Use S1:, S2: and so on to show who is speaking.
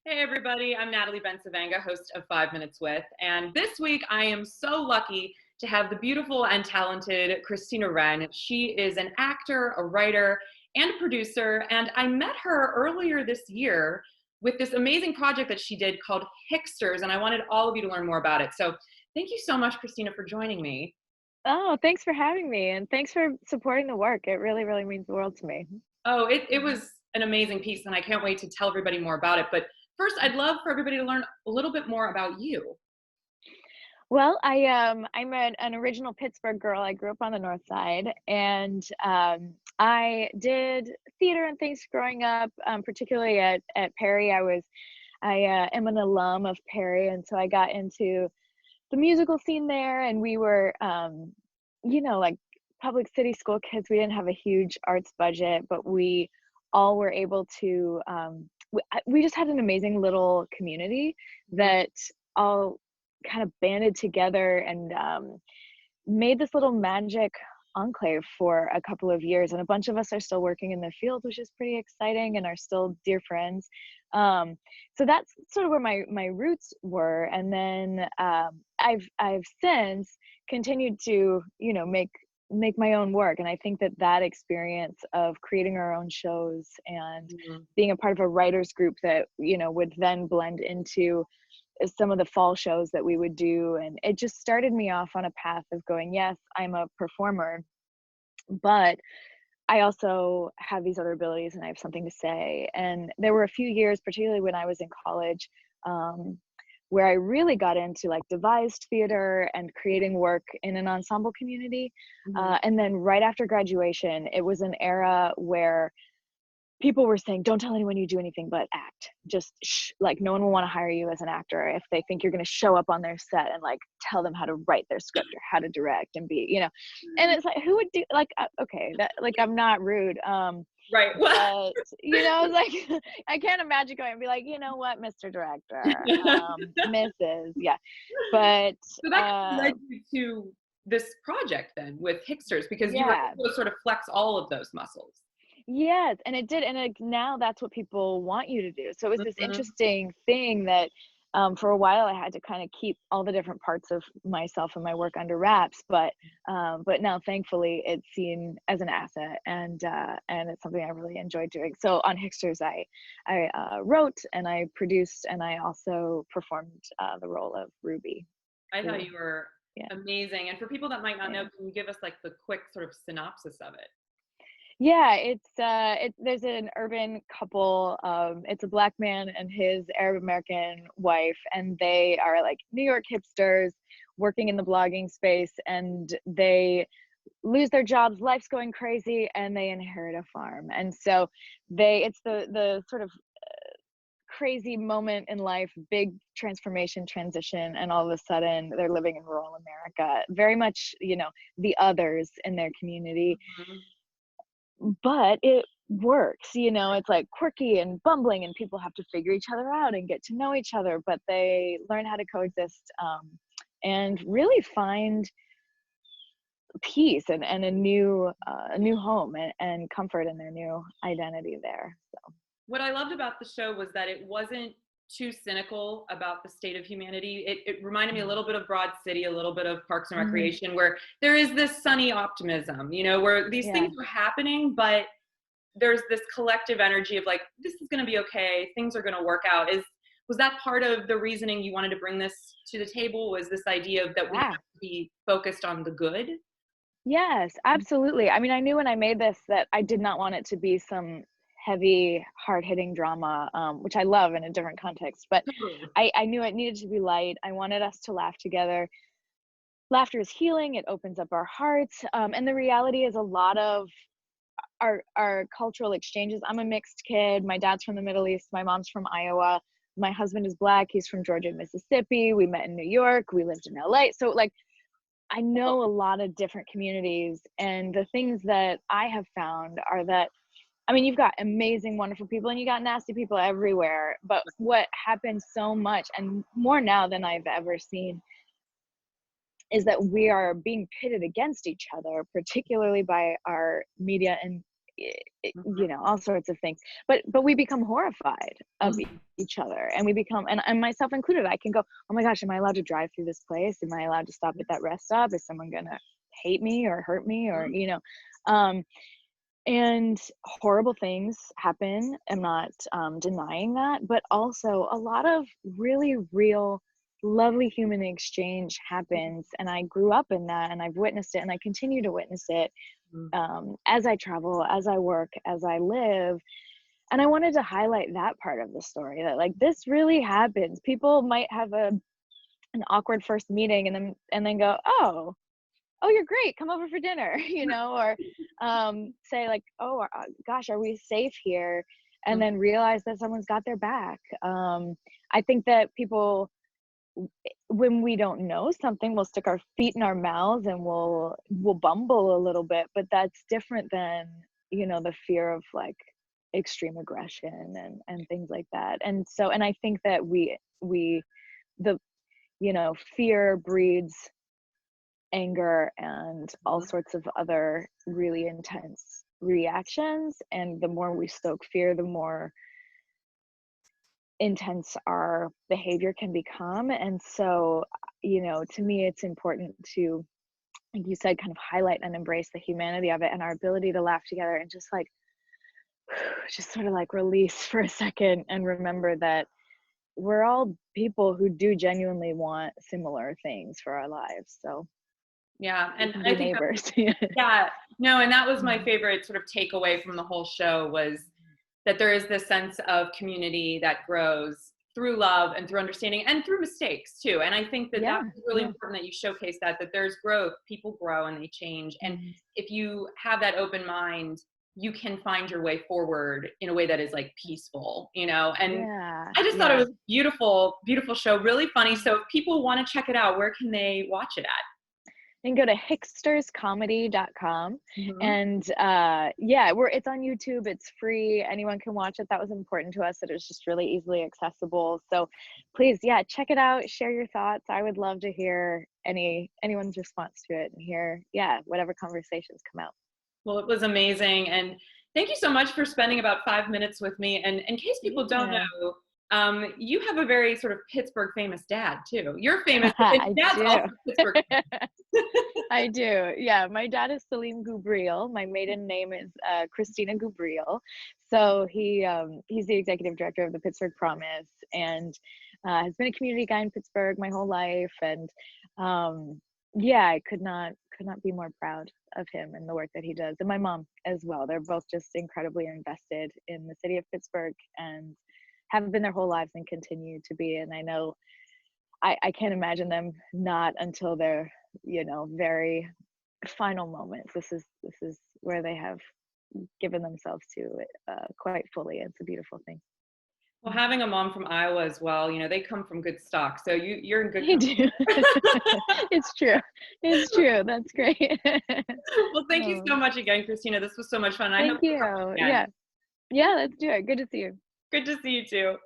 S1: Hey everybody, I'm Natalie Bencivenga, host of 5 Minutes With, and this week I am so lucky to have the beautiful and talented Christina Wren. She is an actor, a writer, and a producer, and I met her earlier this year with this amazing project that she did called Hicksters, and I wanted all of you to learn more about it. So thank you so much, Christina, for joining me.
S2: Oh, thanks for having me, and thanks for supporting the work. It really, really means the world to me.
S1: Oh, it was an amazing piece, and I can't wait to tell everybody more about it. But first, I'd love for everybody to learn a little bit more about you.
S2: Well, I'm an original Pittsburgh girl. I grew up on the North Side, and I did theater and things growing up, particularly at Perry. I am an alum of Perry, and so I got into the musical scene there, and we were, like public city school kids. We didn't have a huge arts budget, but we all were able to. We just had an amazing little community that all kind of banded together and made this little magic enclave for a couple of years. And a bunch of us are still working in the field, which is pretty exciting, and are still dear friends. So that's sort of where my roots were. And then I've since continued to make my own work, and I think that experience of creating our own shows and
S1: Mhm.
S2: being a part of a writers group that would then blend into some of the fall shows that we would do, and it just started me off on a path of going, yes, I'm a performer, but I also have these other abilities and I have something to say. And there were a few years, particularly when I was in college, um, where I really got into like devised theater and creating work in an ensemble community.
S1: Mhm.
S2: And then right after graduation, it was an era where people were saying, don't tell anyone you do anything but act. Just like no one will want to hire you as an actor if they think you're going to show up on their set and like tell them how to write their script or how to direct and be. And it's like, who would do like, okay, that like, I'm not rude.
S1: Right. Well,
S2: But it's like, I can't imagine going and be like, you know what, Mr. Director, Mrs. Yeah. But,
S1: so that kind of
S2: uh,
S1: led you to this project then with Hicksters because you were
S2: yeah.
S1: able to sort of flex all of those muscles.
S2: Yes, and it did, and now that's what people want you to do. So it was this
S1: Mhm.
S2: interesting thing that for a while I had to kind of keep all the different parts of myself and my work under wraps, but now thankfully it's seen as an asset, and it's something I really enjoy doing. So on Hicksters, I wrote and I produced and I also performed the role of Ruby,
S1: I thought
S2: who
S1: you were
S2: yeah.
S1: amazing. And for people that might not know,
S2: Yeah.
S1: can you give us like the quick sort of synopsis of it?
S2: Yeah, there's an urban couple. It's a black man and his Arab American wife, and they are like New York hipsters working in the blogging space, and they lose their jobs, life's going crazy, and they inherit a farm. And so it's the sort of crazy moment in life, big transformation, transition, and all of a sudden they're living in rural America, very much, the others in their community,
S1: Mhm.
S2: but it works. It's like quirky and bumbling and people have to figure each other out and get to know each other, but they learn how to coexist, and really find peace and a new home and comfort in their new identity there. So
S1: What I loved about the show was that it wasn't too cynical about the state of humanity. It reminded me a little bit of Broad City, a little bit of Parks and
S2: mhm.
S1: Recreation, where there is this sunny optimism, where these
S2: Yeah.
S1: things are happening, but there's this collective energy of like, this is going to be okay, things are going to work out. Was that part of the reasoning you wanted to bring this to the table? Was this idea of that we
S2: Yeah.
S1: have to be focused on the good?
S2: Yes, absolutely. I mean, I knew when I made this that I did not want it to be some heavy, hard-hitting drama, which I love in a different context, but
S1: Totally.
S2: I knew it needed to be light. I wanted us to laugh together. Laughter is healing. It opens up our hearts. And the reality is a lot of our cultural exchanges. I'm a mixed kid. My dad's from the Middle East. My mom's from Iowa. My husband is black. He's from Georgia and Mississippi. We met in New York. We lived in LA. So like I know a lot of different communities, and the things that I have found are that, I mean, you've got amazing, wonderful people and you got nasty people everywhere. But what happens so much, and more now than I've ever seen, is that we are being pitted against each other, particularly by our media and you know, all sorts of things. But we become horrified of each other, and we become, and myself included, I can go, oh my gosh, am I allowed to drive through this place? Am I allowed to stop at that rest stop? Is someone gonna hate me or hurt me, or you know? And horrible things happen. I'm not denying that, but also a lot of really real, lovely human exchange happens. And I grew up in that, and I've witnessed it, and I continue to witness it as I travel, as I work, as I live. And I wanted to highlight that part of the story, that like this really happens. People might have an awkward first meeting, and then go, oh, you're great, come over for dinner, you know, or say like, oh gosh, are we safe here? And then realize that someone's got their back. I think that people, when we don't know something, we'll stick our feet in our mouths and we'll bumble a little bit, but that's different than, you know, the fear of like extreme aggression and things like that. And so, and I think that the, you know, fear breeds anger and all sorts of other really intense reactions. And the more we stoke fear, the more intense our behavior can become. And so, you know, to me, it's important to, like you said, kind of highlight and embrace the humanity of it and our ability to laugh together and just like, just sort of like release for a second and remember that we're all people who do genuinely want similar things for our lives. So
S1: yeah, and I think
S2: neighbors.
S1: Yeah, no, and that was my favorite sort of takeaway from the whole show, was that there is this sense of community that grows through love and through understanding and through mistakes too. And I think that that's really important that you showcase that there's growth, people grow and they change. And if you have that open mind, you can find your way forward in a way that is like peaceful, you know? And I just thought it was a beautiful, beautiful show, really funny. So if people want to check it out, where can they watch it at?
S2: And go to hicksterscomedy.com. And it's on YouTube, it's free, anyone can watch it. That was important to us, that it was just really easily accessible. So please, check it out, share your thoughts. I would love to hear anyone's response to it and hear whatever conversations come out.
S1: Well, it was amazing, and thank you so much for spending about 5 minutes with me. And in case people don't know, you have a very sort of Pittsburgh famous dad too. You're famous, but your dad's also Pittsburgh.
S2: I do. Yeah, my dad is Salim Gubriel. My maiden name is Christina Gubriel. So he's the executive director of the Pittsburgh Promise, and has been a community guy in Pittsburgh my whole life. And I could not be more proud of him and the work that he does, and my mom as well. They're both just incredibly invested in the city of Pittsburgh and have been their whole lives and continue to be. And I know I can't imagine them not until their, you know, very final moments. This is where they have given themselves to it quite fully. It's a beautiful thing.
S1: Well, having a mom from Iowa as well, you know, they come from good stock. So you're in good
S2: company. They do. It's true. It's true. That's great.
S1: Well, thank you so much again, Christina. This was so much fun.
S2: Thank you. Yeah, let's do it. Good to see you.
S1: Good to see you too.